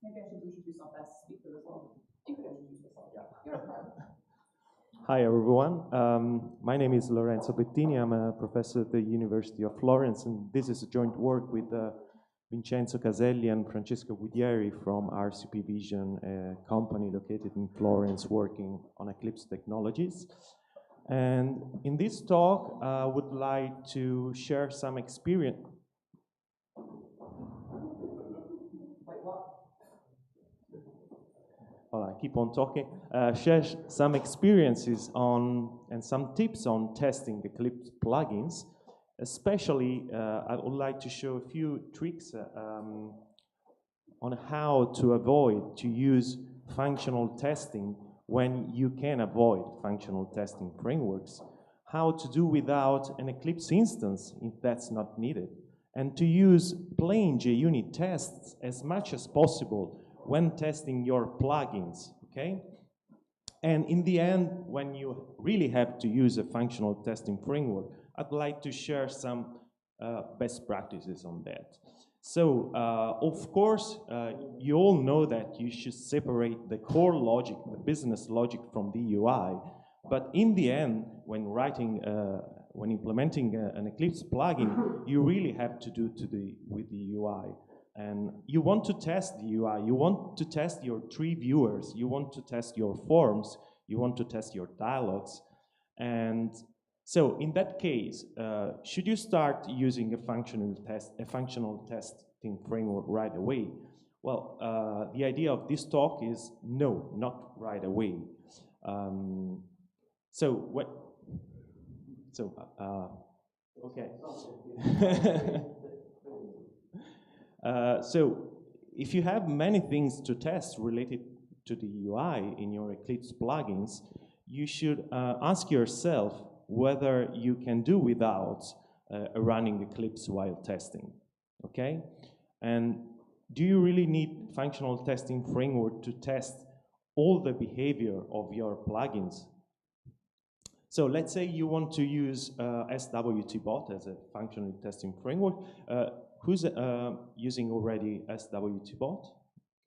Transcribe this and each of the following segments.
Maybe I should introduce our first speaker as well. You could introduce yourself. Yeah. You're a pro. Hi, everyone. My name is Lorenzo Bettini. I'm a professor at the University of Florence, and this is a joint work with Vincenzo Caselli and Francesco Guidieri from RCP Vision, a company located in Florence working on Eclipse technologies. And in this talk, I would like to share some experience. Well, I keep on talking. Share some experiences on and some tips on testing Eclipse plugins. Especially, I would like to show a few tricks on how to avoid to use functional testing when you can avoid functional testing frameworks, how to do without an Eclipse instance if that's not needed, and to use plain JUnit tests as much as possible when testing your plugins, okay? And in the end, when you really have to use a functional testing framework, I'd like to share some best practices on that. So, of course, you all know that you should separate the core logic, the business logic from the UI, but in the end, when implementing an Eclipse plugin, you really have to do with the UI. And you want to test the UI, you want to test your tree viewers, you want to test your forms, you want to test your dialogues. And so in that case, should you start using a functional testing framework right away? Well, the idea of this talk is no, not right away. Okay. So if you have many things to test related to the UI in your Eclipse plugins, you should ask yourself whether you can do without running Eclipse while testing, okay? And do you really need functional testing framework to test all the behavior of your plugins? So let's say you want to use SWTBot as a functional testing framework. Who's using already SWTBot?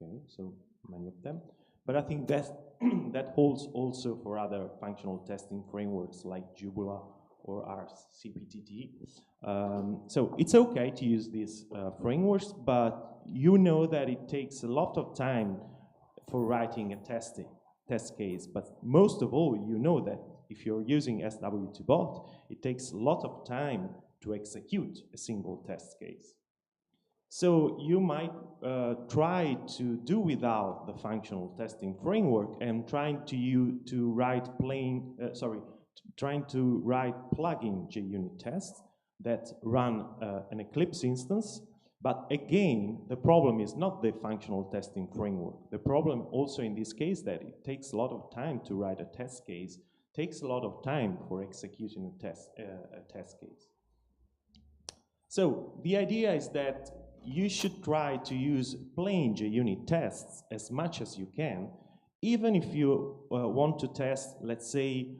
Okay, so many of them. But I think that holds also for other functional testing frameworks like Jubula or RCPTT. So it's okay to use these frameworks, but you know that it takes a lot of time for writing a test case. But most of all, you know that if you're using SWTBot, it takes a lot of time to execute a single test case. So you might try to do without the functional testing framework and trying to write plugin JUnit tests that run an Eclipse instance. But again, the problem is not the functional testing framework. The problem also in this case that it takes a lot of time to write a test case, takes a lot of time for executing a test case. So the idea is that you should try to use plain JUnit tests as much as you can, even if you want to test, let's say,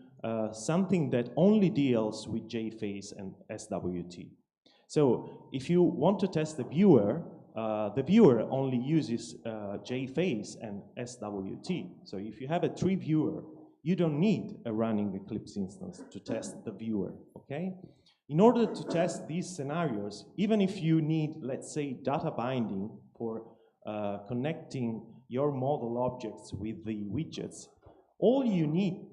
something that only deals with Jface and SWT. So if you want to test the viewer only uses Jface and SWT. So if you have a tree viewer, you don't need a running Eclipse instance to test the viewer, okay? In order to test these scenarios, even if you need, let's say, data binding for connecting your model objects with the widgets, all you need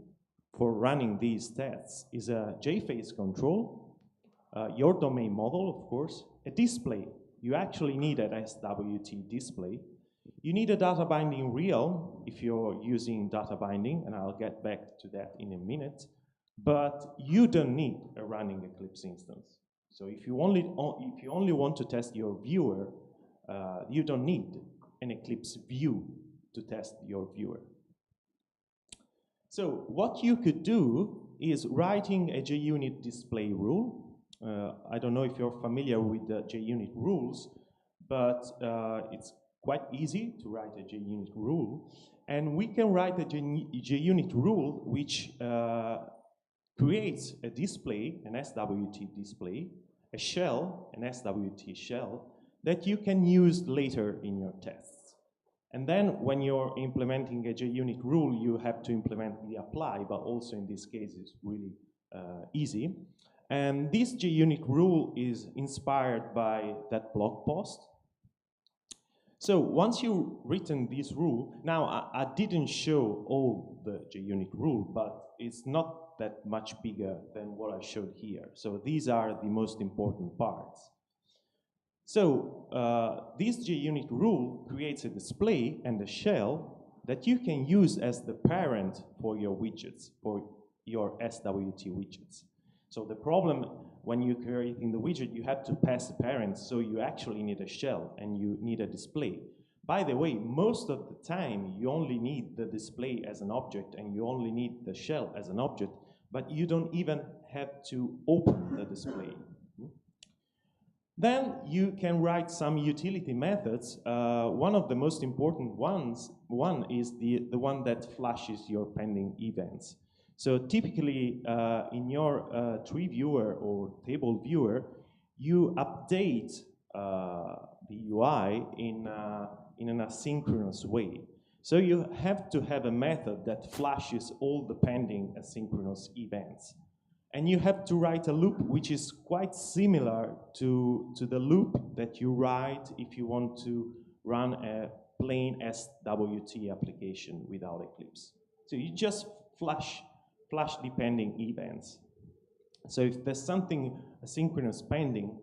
for running these tests is a Jface control, your domain model, of course, a display. You actually need an SWT display. You need a data binding real if you're using data binding, and I'll get back to that in a minute. But you don't need a running Eclipse instance. So if you only want to test your viewer, you don't need an Eclipse view to test your viewer. So what you could do is writing a JUnit display rule. I don't know if you're familiar with the JUnit rules, but it's quite easy to write a JUnit rule. And we can write a JUnit rule which creates a display, an SWT display, a shell, an SWT shell, that you can use later in your tests. And then when you're implementing a JUnit rule, you have to implement the apply, but also in this case it's really easy. And this JUnit rule is inspired by that blog post. So once you've written this rule, now I didn't show all the JUnit rule, but it's not that much bigger than what I showed here. So these are the most important parts. So this JUnit rule creates a display and a shell that you can use as the parent for your widgets, for your SWT widgets. So the problem when you're creating the widget, you have to pass a parent, so you actually need a shell and you need a display. By the way, most of the time you only need the display as an object and you only need the shell as an object, but you don't even have to open the display. Then you can write some utility methods. One of the most important one is the one that flashes your pending events. So typically in your tree viewer or table viewer, you update the UI in an asynchronous way. So you have to have a method that flashes all the pending asynchronous events. And you have to write a loop which is quite similar to the loop that you write if you want to run a plain SWT application without Eclipse. So you just flash the pending events. So if there's something asynchronous pending,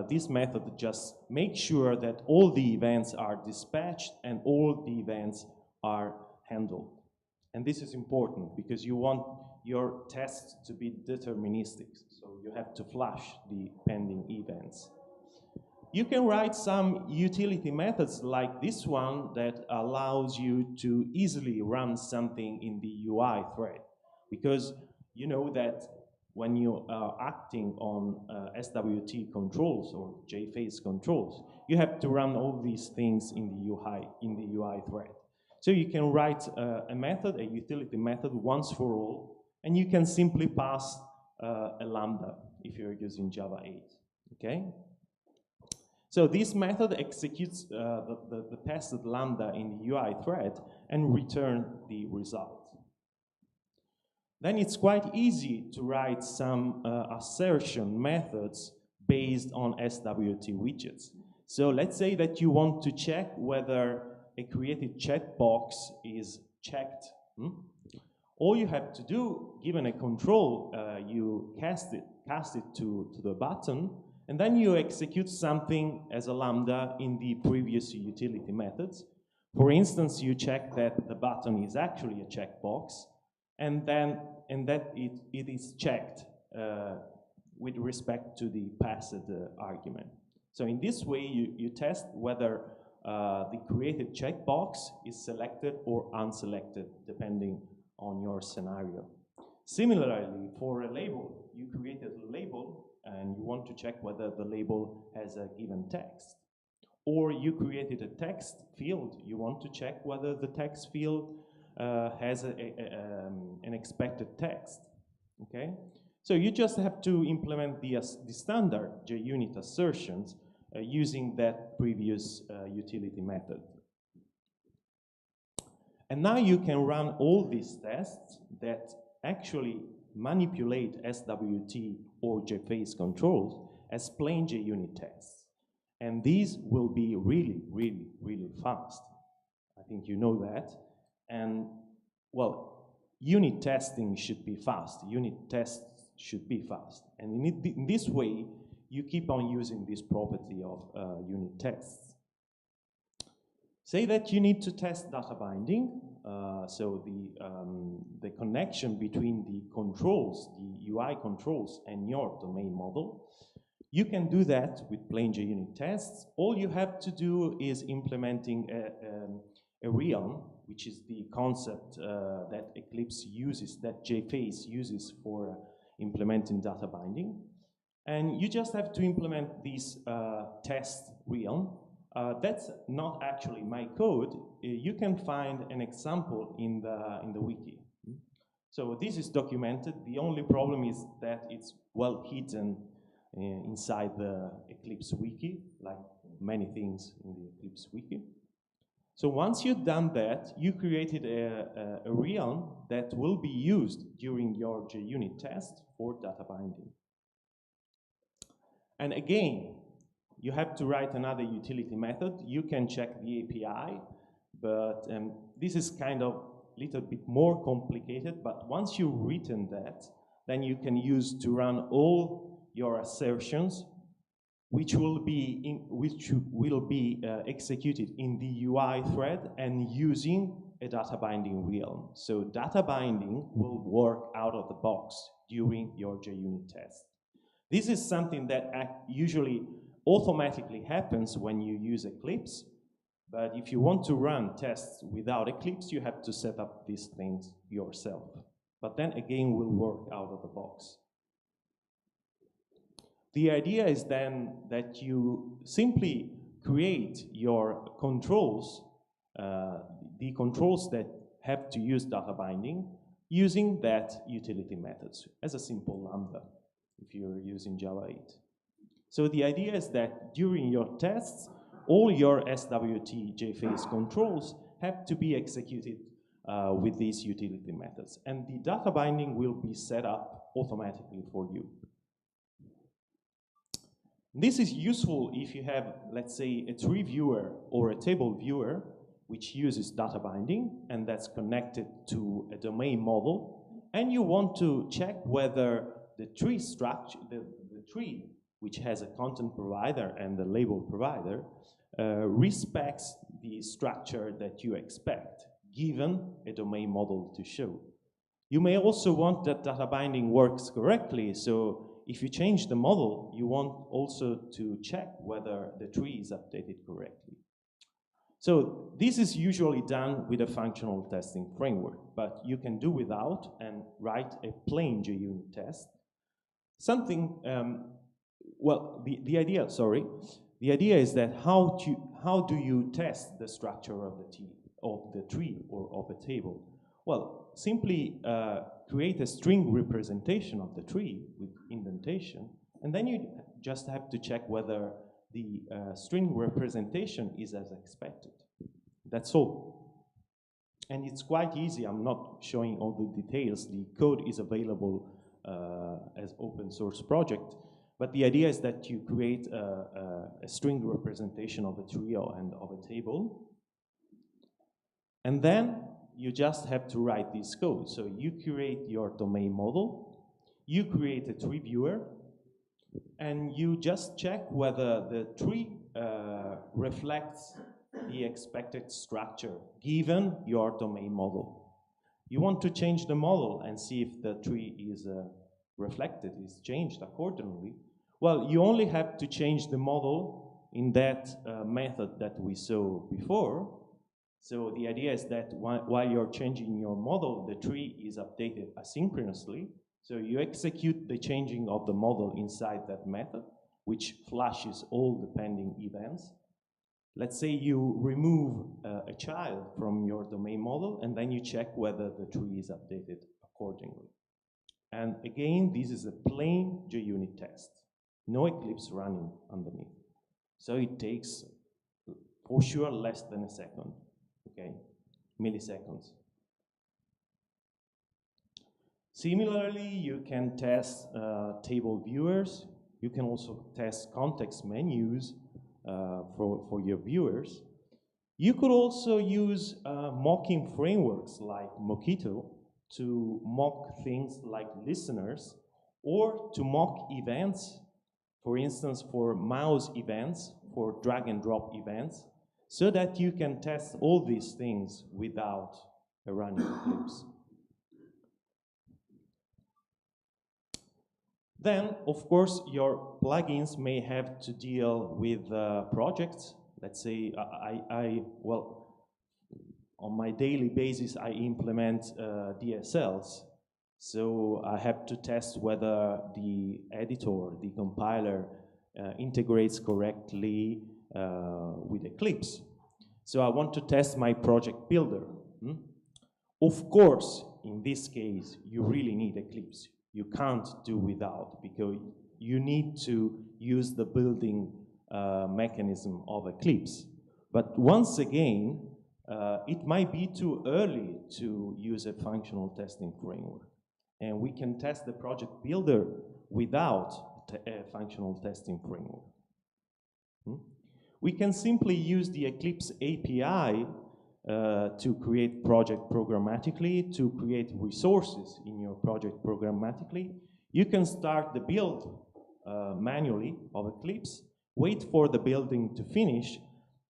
this method just makes sure that all the events are dispatched and all the events are handled. And this is important because you want your tests to be deterministic, so you have to flash the pending events. You can write some utility methods like this one that allows you to easily run something in the UI thread, because you know that when you are acting on SWT controls or Jface controls, you have to run all these things in the UI thread. So you can write a method, a utility method once for all, and you can simply pass a lambda if you're using Java 8, okay? So this method executes the passed lambda in the UI thread and return the result. Then it's quite easy to write some assertion methods based on SWT widgets. So let's say that you want to check whether a created checkbox is checked. All you have to do, given a control, you cast it to the button, and then you execute something as a lambda in the previous utility methods. For instance, you check that the button is actually a checkbox, and that it is checked with respect to the passed argument. So in this way, you test whether the created checkbox is selected or unselected, depending on your scenario. Similarly, for a label, you created a label and you want to check whether the label has a given text. Or you created a text field, you want to check whether the text field has an expected text, okay? So you just have to implement the standard JUnit assertions using that previous utility method. And now you can run all these tests that actually manipulate SWT or Jface controls as plain JUnit tests. And these will be really, really, really fast. I think you know that. And, well, unit testing should be fast. Unit tests should be fast. And in this way, you keep on using this property of unit tests. Say that you need to test data binding, so the connection between the controls, the UI controls, and your domain model. You can do that with plain JUnit tests. All you have to do is implementing a realm, which is the concept that Eclipse uses, that Jface uses for implementing data binding. And you just have to implement this test realm. That's not actually my code. You can find an example in the wiki. So this is documented. The only problem is that it's well hidden inside the Eclipse wiki, like many things in the Eclipse wiki. So once you've done that, you created a realm that will be used during your JUnit test for data binding. And again, you have to write another utility method. You can check the API, but this is kind of a little bit more complicated, but once you've written that, then you can use to run all your assertions, which will be executed in the UI thread and using a data binding realm. So data binding will work out of the box during your JUnit test. This is something that usually automatically happens when you use Eclipse, but if you want to run tests without Eclipse, you have to set up these things yourself. But then again, will work out of the box. The idea is then that you simply create your controls, the controls that have to use data binding, using that utility methods as a simple lambda, if you're using Java 8. So the idea is that during your tests, all your SWT Jface controls have to be executed with these utility methods, and the data binding will be set up automatically for you. This is useful if you have, let's say, a tree viewer or a table viewer which uses data binding and that's connected to a domain model, and you want to check whether the tree structure, the tree which has a content provider and a label provider respects the structure that you expect, given a domain model to show. You may also want that data binding works correctly, so if you change the model, you want also to check whether the tree is updated correctly. So this is usually done with a functional testing framework, but you can do without and write a plain JUnit test. Something, well, the idea is that how do you test the structure of the tree or of a table? Well, simply create a string representation of the tree with indentation, and then you just have to check whether the string representation is as expected. That's all. And it's quite easy. I'm not showing all the details. The code is available as open source project, but the idea is that you create a string representation of a tree and of a table, and then you just have to write this code. So you create your domain model, you create a tree viewer, and you just check whether the tree reflects the expected structure given your domain model. You want to change the model and see if the tree is reflected, is changed accordingly. Well, you only have to change the model in that method that we saw before. So the idea is that while you're changing your model, the tree is updated asynchronously. So you execute the changing of the model inside that method, which flashes all the pending events. Let's say you remove a child from your domain model, and then you check whether the tree is updated accordingly. And again, this is a plain JUnit test. No Eclipse running underneath. So it takes, for sure, less than a second. Okay, milliseconds. Similarly, you can test table viewers. You can also test context menus for your viewers. You could also use mocking frameworks like Mockito to mock things like listeners, or to mock events, for instance, for mouse events, for drag and drop events, so that you can test all these things without a running Eclipse. Then, of course, your plugins may have to deal with projects. Let's say well, on my daily basis, I implement DSLs. So I have to test whether the editor, the compiler, integrates correctly with Eclipse. So I want to test my project builder. Of course, in this case, you really need Eclipse. You can't do without, because you need to use the building mechanism of Eclipse. But once again, it might be too early to use a functional testing framework. And we can test the project builder without a functional testing framework. We can simply use the Eclipse API to create project programmatically, to create resources in your project programmatically. You can start the build manually of Eclipse, wait for the building to finish,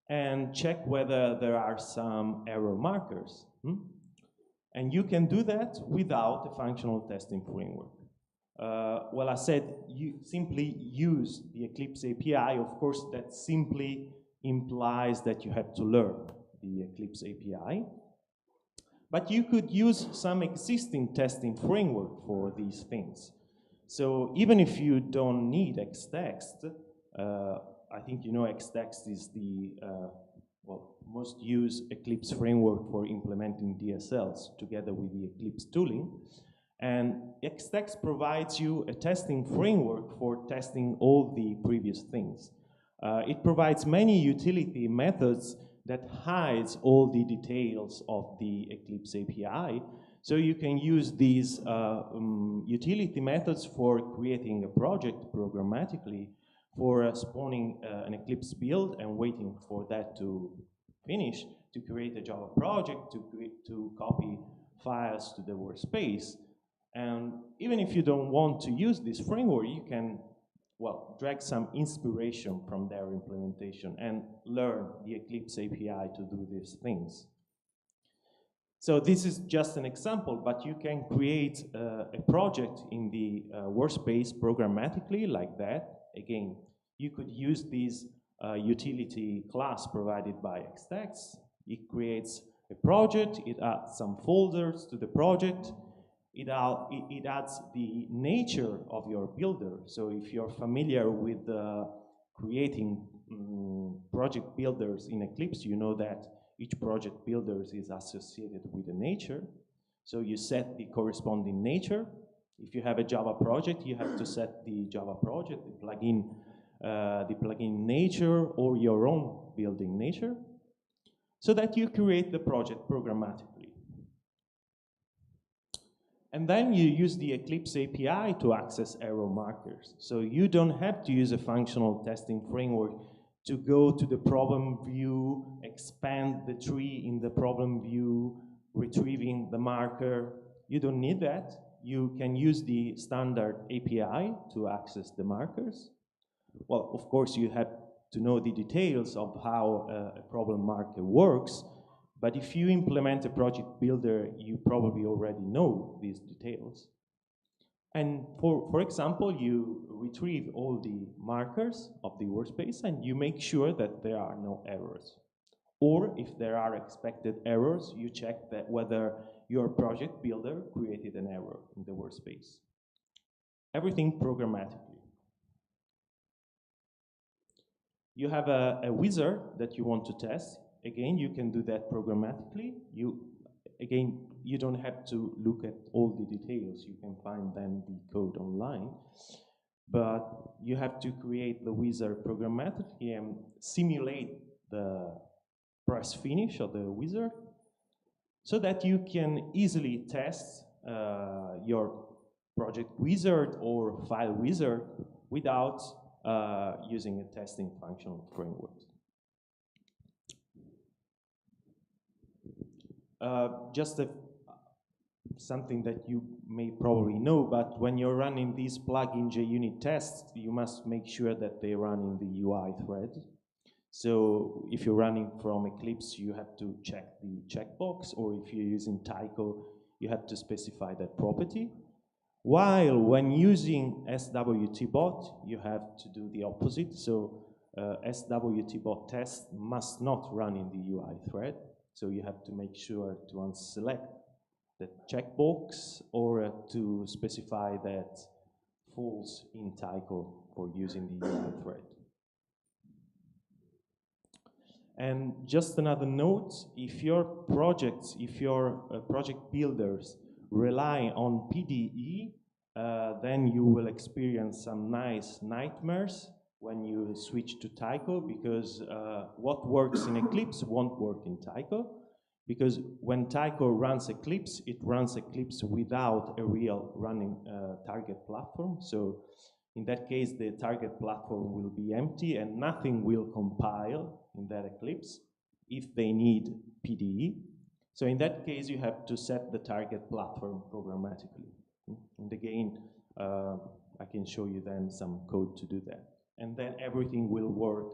and check whether there are some error markers. And you can do that without a functional testing framework. Well, I said you simply use the Eclipse API. Of course, that simply implies that you have to learn the Eclipse API. But you could use some existing testing framework for these things. So even if you don't need Xtext, I think you know Xtext is the most used Eclipse framework for implementing DSLs together with the Eclipse tooling. And Xtext provides you a testing framework for testing all the previous things. It provides many utility methods that hides all the details of the Eclipse API. So you can use these utility methods for creating a project programmatically, for spawning an Eclipse build and waiting for that to finish, to create a Java project, to copy files to the workspace. And even if you don't want to use this framework, you can, well, drag some inspiration from their implementation and learn the Eclipse API to do these things. So this is just an example, but you can create a project in the workspace programmatically like that. Again, you could use this utility class provided by Xtext. It creates a project, it adds some folders to the project, it adds the nature of your builder. So if you're familiar with creating project builders in Eclipse, you know that each project builder is associated with a nature. So you set the corresponding nature. If you have a Java project, you have to set the Java project, the plugin nature, or your own building nature, so that you create the project programmatically. And then you use the Eclipse API to access error markers. So you don't have to use a functional testing framework to go to the problem view, expand the tree in the problem view, retrieving the marker. You don't need that. You can use the standard API to access the markers. Well, of course, you have to know the details of how a problem marker works, but if you implement a project builder, you probably already know these details. And for example, you retrieve all the markers of the workspace and you make sure that there are no errors. Or if there are expected errors, you check that whether your project builder created an error in the workspace. Everything programmatically. You have a wizard that you want to test. Again, you can do that programmatically. Again, you don't have to look at all the details. You can find then the code online. But you have to create the wizard programmatically and simulate the press finish of the wizard so that you can easily test your project wizard or file wizard without using a testing functional framework. Just something that you may probably know, but when you're running these plugin JUnit tests, you must make sure that they run in the UI thread. So if you're running from Eclipse, you have to check the checkbox, or if you're using Tycho, you have to specify that property. While when using SWTBot, you have to do the opposite. So SWTBot test must not run in the UI thread. So you have to make sure to unselect the checkbox or to specify that false in Tycho for using the UI thread. And just another note, if your project builders rely on PDE, then you will experience some nice nightmares when you switch to Tycho, because what works in Eclipse won't work in Tycho. because when Tycho runs Eclipse, it runs Eclipse without a real running target platform. So in that case, the target platform will be empty and nothing will compile in that Eclipse if they need PDE. So in that case, you have to set the target platform programmatically. And again, I can show you then some code to do that. And then everything will work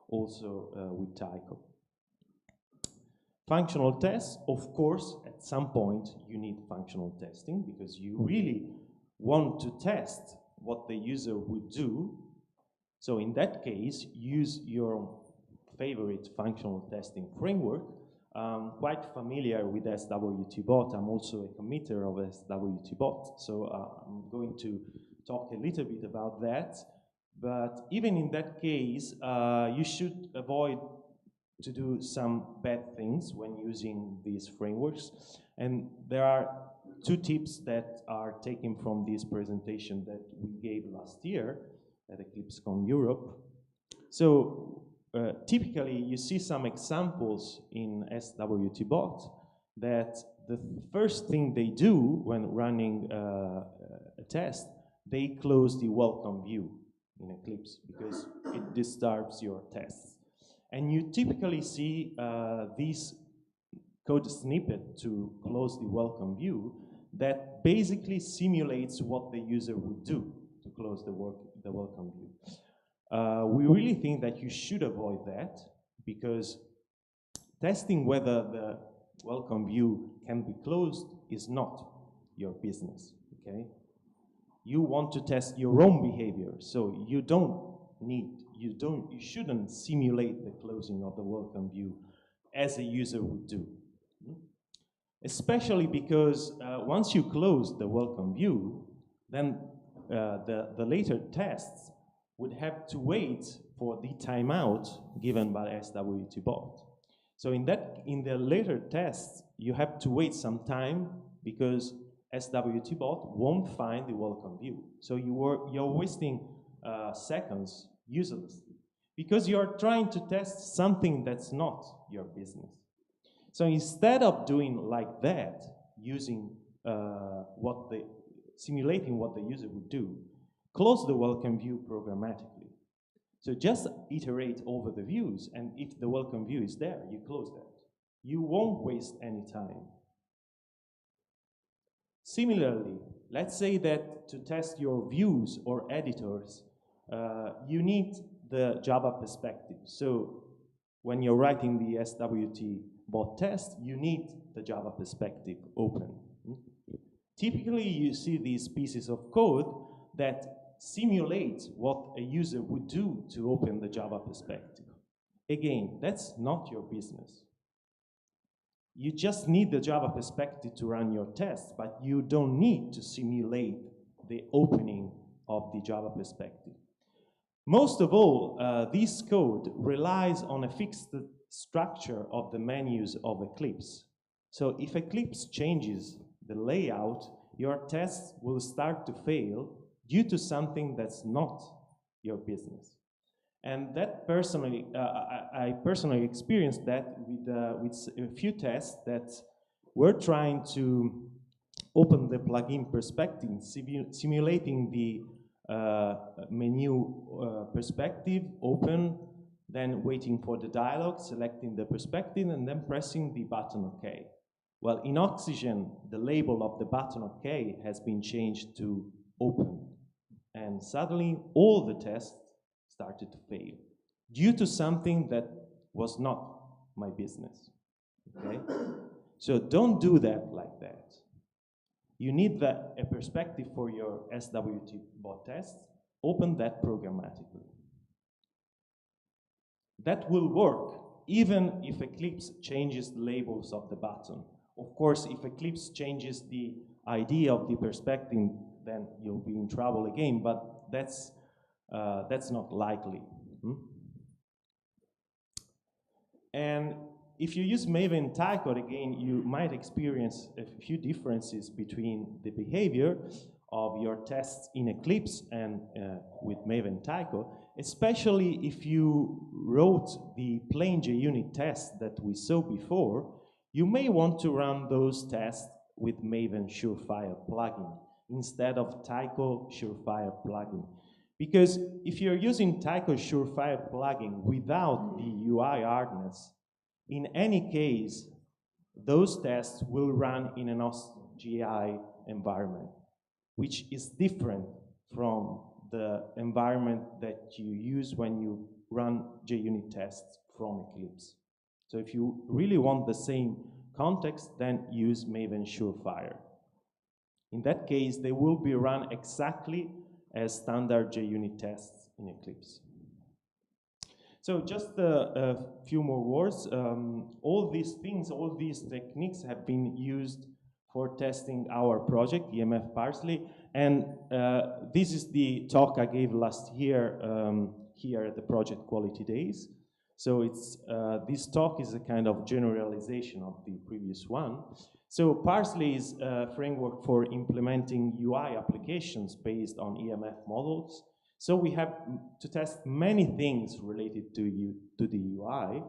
also with Tycho. Functional tests, of course, at some point you need functional testing because you really want to test what the user would do. So in that case, use your favorite functional testing framework. Quite familiar with SWTBot. I'm also a committer of SWTBot, so I'm going to talk a little bit about that. But even in that case, you should avoid to do some bad things when using these frameworks. And there are two tips that are taken from this presentation that we gave last year at EclipseCon Europe. So typically you see some examples in SWTBot that the first thing they do when running a test, they close the welcome view in Eclipse because it disturbs your tests. And you typically see this code snippet to close the welcome view that basically simulates what the user would do to close the welcome view. We really think that you should avoid that because testing whether the welcome view can be closed is not your business, okay? You want to test your own behavior, so you shouldn't simulate the closing of the welcome view as a user would do. Especially because once you close the welcome view, then the later tests would have to wait for the timeout given by SWTBot. So in the later tests, you have to wait some time because SWTBot won't find the welcome view. So you're wasting seconds uselessly because you're trying to test something that's not your business. So instead of doing like that, using simulating what the user would do, close the welcome view programmatically. So just iterate over the views, and if the welcome view is there, you close that. You won't waste any time. Similarly, let's say that to test your views or editors, you need the Java perspective. So when you're writing the SWTBot test, you need the Java perspective open. Typically, you see these pieces of code that simulate what a user would do to open the Java perspective. Again, that's not your business. You just need the Java perspective to run your tests, but you don't need to simulate the opening of the Java perspective. Most of all, this code relies on a fixed structure of the menus of Eclipse. So if Eclipse changes the layout, your tests will start to fail due to something that's not your business. And that personally, I personally experienced that with a few tests that were trying to open the plugin perspective, simulating the menu perspective, open, then waiting for the dialog, selecting the perspective, and then pressing the button OK. Well, in Oxygen, the label of the button OK has been changed to open. And suddenly, all the tests started to fail due to something that was not my business, okay? So don't do that like that. You need a perspective for your SWTBot tests. Open that programmatically. That will work even if Eclipse changes the labels of the button. Of course, if Eclipse changes the idea of the perspective, then you'll be in trouble again, but that's not likely. And if you use Maven Tycho, again, you might experience a few differences between the behavior of your tests in Eclipse and with Maven Tycho, especially if you wrote the plain JUnit test that we saw before. You may want to run those tests with Maven Surefire plugin instead of Tycho Surefire plugin. Because if you're using Tycho Surefire plugin without the UI hardness, in any case, those tests will run in an OSGI environment, which is different from the environment that you use when you run JUnit tests from Eclipse. So if you really want the same context, then use Maven Surefire. In that case, they will be run exactly as standard JUnit tests in Eclipse. So just a few more words. All these things, all these techniques have been used for testing our project, EMF Parsley, and this is the talk I gave last year here at the Project Quality Days. So it's, this talk is a kind of generalization of the previous one. So Parsley is a framework for implementing UI applications based on EMF models. So we have to test many things related to the UI.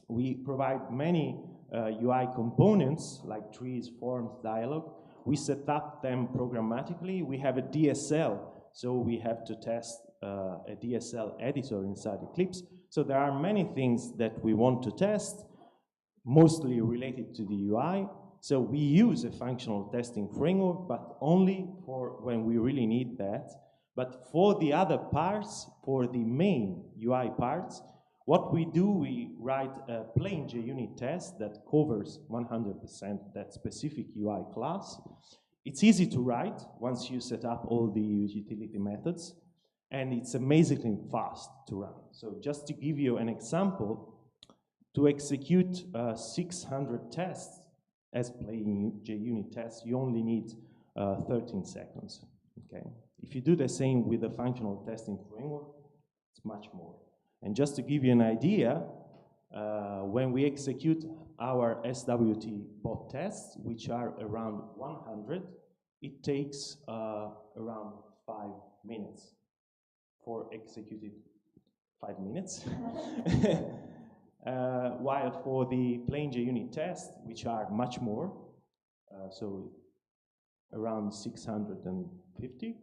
We provide many UI components like trees, forms, dialog. We set up them programmatically. We have a DSL, so we have to test a DSL editor inside Eclipse. So there are many things that we want to test, mostly related to the UI. So we use a functional testing framework, but only for when we really need that. But for the other parts, for the main UI parts, what we do, we write a plain JUnit test that covers 100% that specific UI class. It's easy to write once you set up all the utility methods, and it's amazingly fast to run. So just to give you an example, to execute 600 tests as plain JUnit tests, you only need 13 seconds, okay? If you do the same with the functional testing framework, it's much more. And just to give you an idea, when we execute our SWTBot tests, which are around 100, it takes around 5 minutes for executed 5 minutes. While for the plain JUnit tests, which are much more, so around 650,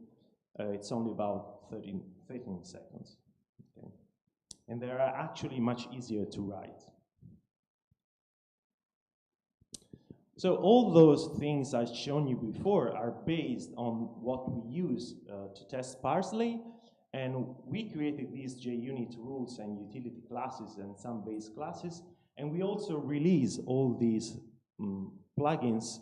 it's only about 13 seconds. Okay. And they are actually much easier to write. So all those things I've shown you before are based on what we use to test Parsley, and we created these JUnit rules and utility classes and some base classes, and we also release all these plugins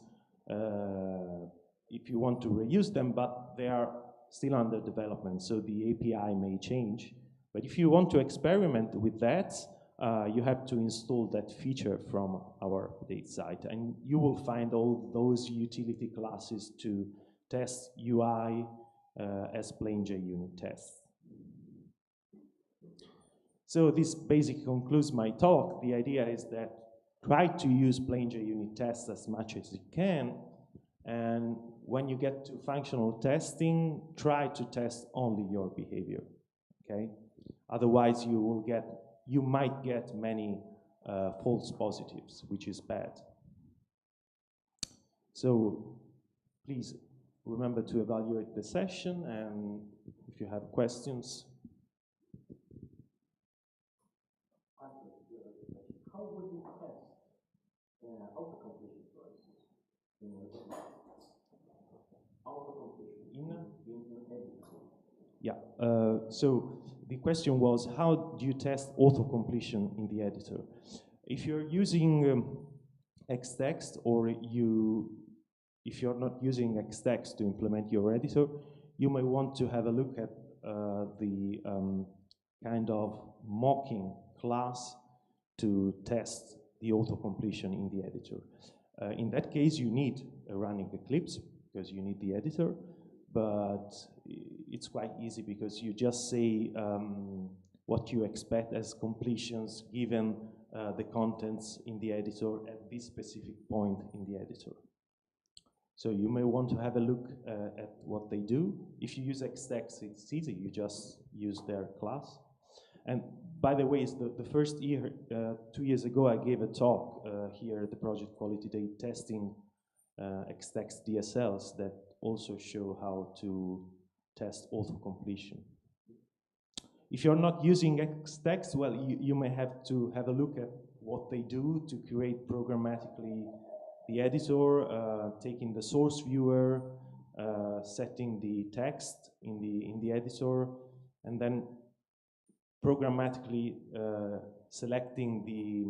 if you want to reuse them, but they are still under development, so the API may change. But if you want to experiment with that, you have to install that feature from our update site, and you will find all those utility classes to test UI as plain JUnit tests. So this basically concludes my talk. The idea is that try to use plain JUnit tests as much as you can, and when you get to functional testing, try to test only your behavior, okay? Otherwise, you might get many false positives, which is bad. So please remember to evaluate the session, and if you have questions. How would you test autocompletion, for instance? Autocompletion in editor. Yeah, so the question was, how do you test autocompletion in the editor? If you're using Xtext, or if you're not using Xtext to implement your editor, you may want to have a look at the kind of mocking class to test the autocompletion in the editor. In that case, you need a running Eclipse, because you need the editor, but it's quite easy because you just say what you expect as completions given the contents in the editor at this specific point in the editor. So you may want to have a look at what they do. If you use Xtext, it's easy, you just use their class. And by the way, it's the first year, 2 years ago, I gave a talk here at the Project Quality Day testing Xtext DSLs that also show how to test auto-completion. If you're not using Xtext, well, you may have to have a look at what they do to create programmatically the editor, taking the source viewer, setting the text in the editor, and then programmatically selecting the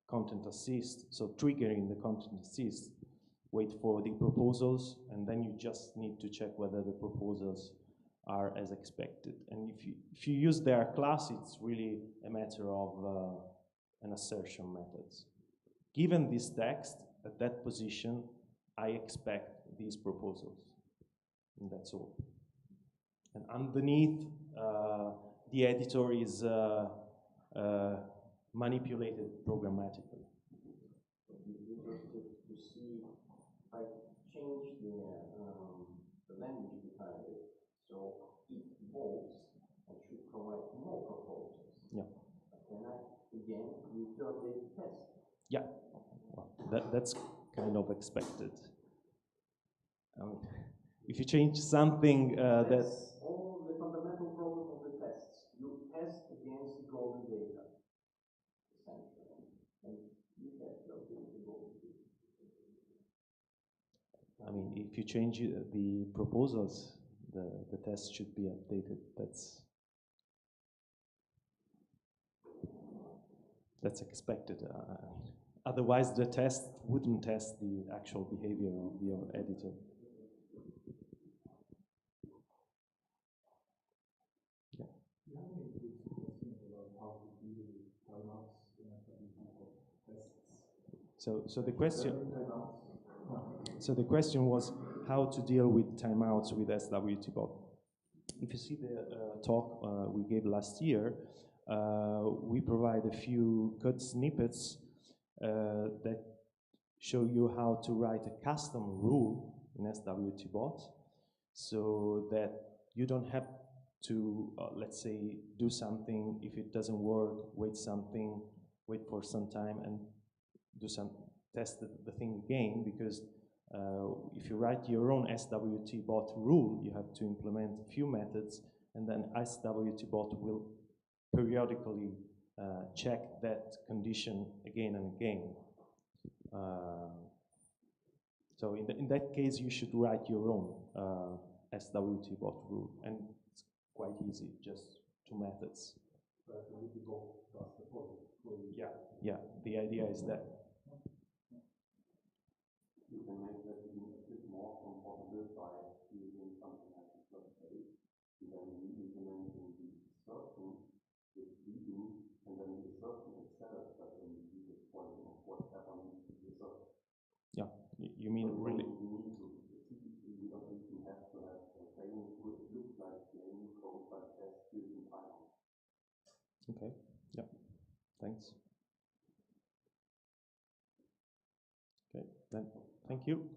content assist, so triggering the content assist, wait for the proposals, and then you just need to check whether the proposals are as expected. And if you use their class, it's really a matter of an assertion methods. Given this text at that position, I expect these proposals, and that's all. And underneath, the editor is manipulated programmatically. It's interesting to see if I change the language behind it, so it evolves and should provide more proposals. Yeah. Can I again return the test? Yeah, well, that's kind of expected. If you change something that's all the fundamental problem of the tests. You test against the golden data, essentially, and you have to update the golden data. I mean, if you change the proposals, the test should be updated. That's expected. Otherwise, the test wouldn't test the actual behavior of your editor. Yeah. Do you have any good suggestions about how to deal with timeouts in SWTBot tests? So the question was how to deal with timeouts with SWTBot. If you see the talk we gave last year, we provide a few code snippets that show you how to write a custom rule in SWTBot so that you don't have to, let's say, do something. If it doesn't work, wait for some time and test the thing again, because if you write your own SWTBot rule, you have to implement a few methods, and then SWTBot will periodically check that condition again and again. So in that case, you should write your own SWTBot rule, and it's quite easy, just 2 methods. So SWTBot does the project for you? Yeah, the idea is that. You can make that even a bit more comfortable by using something like the workspace, and then implementing the assertion with reading, and then the assertion itself, but then you just pointing of what happens to the assertion. Yeah, you mean so really? You don't even have to have the same look like plain code like test using Python. Okay, yeah, thanks. Okay, then thank you.